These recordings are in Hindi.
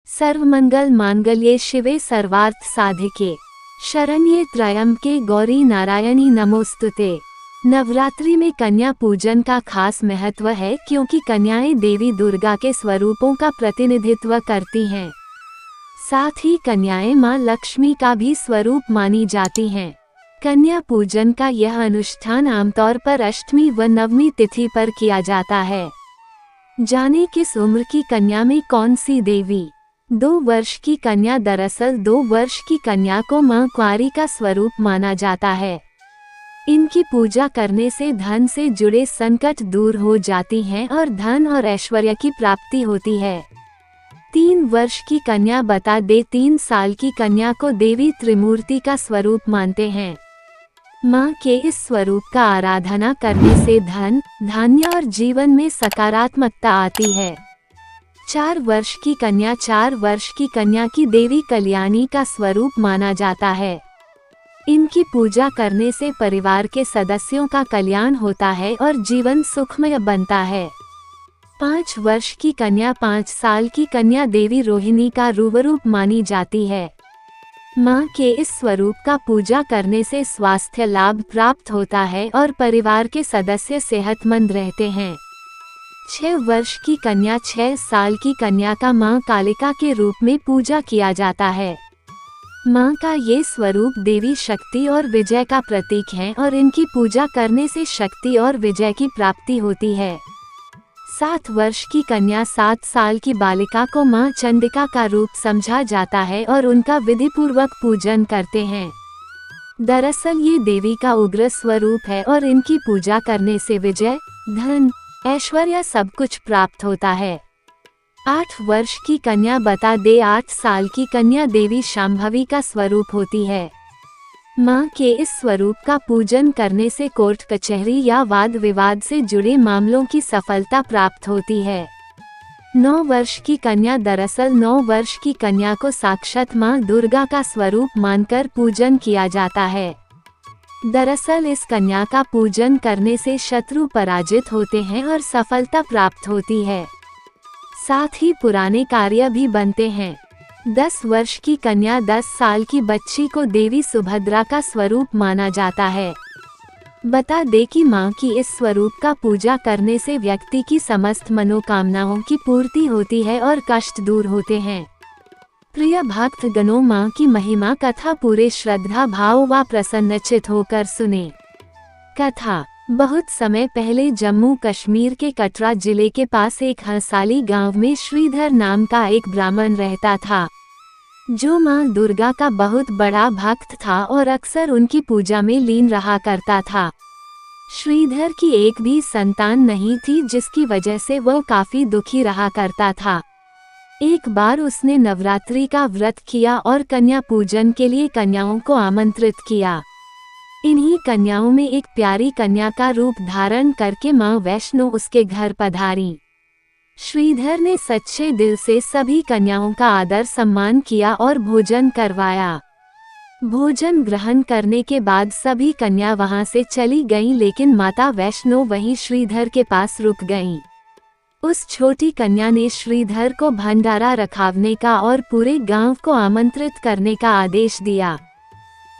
सर्वमंगल मांगल्ये शिवे सर्वार्थ साधिके शरण्ये त्र्यंबके गौरी नारायणी नमोस्तुते। नवरात्रि में कन्या पूजन का खास महत्व है क्योंकि कन्याएं देवी दुर्गा के स्वरूपों का प्रतिनिधित्व करती हैं। साथ ही कन्याएं मां लक्ष्मी का भी स्वरूप मानी जाती हैं। कन्या पूजन का यह अनुष्ठान आमतौर पर अष्टमी व नवमी तिथि पर किया जाता है। जाने किस उम्र की कन्या में कौन सी देवी। 2 वर्ष की कन्या। दरअसल 2 वर्ष की कन्या को मां कुंवारी का स्वरूप माना जाता है। इनकी पूजा करने से धन से जुड़े संकट दूर हो जाती हैं और धन और ऐश्वर्य की प्राप्ति होती है। 3 वर्ष की कन्या। बता दे 3 साल की कन्या को देवी त्रिमूर्ति का स्वरूप मानते हैं। मां के इस स्वरूप का आराधना करने से धन, धान्य और जीवन में सकारात्मकता आती है। 4 वर्ष की कन्या। 4 वर्ष की कन्या की देवी कल्याणी का स्वरूप माना जाता है। इनकी पूजा करने से परिवार के सदस्यों का कल्याण होता है और जीवन सुखमय बनता है। 5 वर्ष की कन्या। 5 साल की कन्या देवी रोहिणी का रूप मानी जाती है। मां के इस स्वरूप का पूजा करने से स्वास्थ्य लाभ प्राप्त होता है और परिवार के सदस्य सेहतमंद रहते हैं। 6 वर्ष की कन्या। 6 साल की कन्या का मां कालिका के रूप में पूजा किया जाता है। मां का ये स्वरूप देवी शक्ति और विजय का प्रतीक है और इनकी पूजा करने से शक्ति और विजय की प्राप्ति होती है। 7 वर्ष की कन्या। 7 साल की बालिका को मां चंडिका का रूप समझा जाता है और उनका विधिपूर्वक पूजन करते हैं। दरअसल ये देवी का उग्र स्वरूप है और इनकी पूजा करने से विजय, धन, ऐश्वर्य सब कुछ प्राप्त होता है। 8 वर्ष की कन्या। बता दे 8 साल की कन्या देवी शांभवी का स्वरूप होती है। मां के इस स्वरूप का पूजन करने से कोर्ट कचहरी या वाद विवाद से जुड़े मामलों की सफलता प्राप्त होती है। 9 वर्ष की कन्या। दरअसल 9 वर्ष की कन्या को साक्षात मां दुर्गा का स्वरूप मानकर पूजन किया जाता है। दरअसल इस कन्या का पूजन करने से शत्रु पराजित होते हैं और सफलता प्राप्त होती है। साथ ही पुराने कार्य भी बनते हैं। 10 वर्ष की कन्या। 10 साल की बच्ची को देवी सुभद्रा का स्वरूप माना जाता है। बता दे कि मां की इस स्वरूप का पूजा करने से व्यक्ति की समस्त मनोकामनाओं की पूर्ति होती है और कष्ट दूर होते हैं। प्रिय भक्त गणों, मां की महिमा कथा पूरे श्रद्धा भाव व प्रसन्नचित होकर सुने। कथा। बहुत समय पहले जम्मू कश्मीर के कटरा जिले के पास एक हंसाली गांव में श्रीधर नाम का एक ब्राह्मण रहता था, जो मां दुर्गा का बहुत बड़ा भक्त था और अक्सर उनकी पूजा में लीन रहा करता था। श्रीधर की एक भी संतान नहीं थी, जिसकी वजह से वह काफी दुखी रहा करता था। एक बार उसने नवरात्रि का व्रत किया और कन्या पूजन के लिए कन्याओं को आमंत्रित किया। इन्हीं कन्याओं में एक प्यारी कन्या का रूप धारण करके मां वैष्णो उसके घर पधारी। श्रीधर ने सच्चे दिल से सभी कन्याओं का आदर सम्मान किया और भोजन करवाया। भोजन ग्रहण करने के बाद सभी कन्या वहां से चली गईं, लेकिन माता वैष्णो वहीं श्रीधर के पास रुक गईं। उस छोटी कन्या ने श्रीधर को भंडारा रखावने का और पूरे गांव को आमंत्रित करने का आदेश दिया।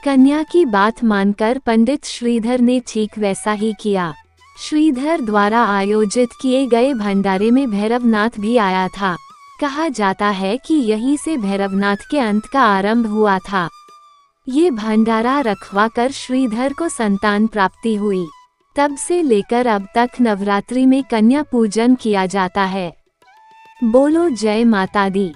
कन्या की बात मानकर पंडित श्रीधर ने ठीक वैसा ही किया। श्रीधर द्वारा आयोजित किए गए भंडारे में भैरवनाथ भी आया था। कहा जाता है कि यहीं से भैरवनाथ के अंत का आरंभ हुआ था। ये भंडारा रखवाकर श्रीधर को संतान प्राप्ति हुई। तब से लेकर अब तक नवरात्रि में कन्या पूजन किया जाता है। बोलो जय माता दी।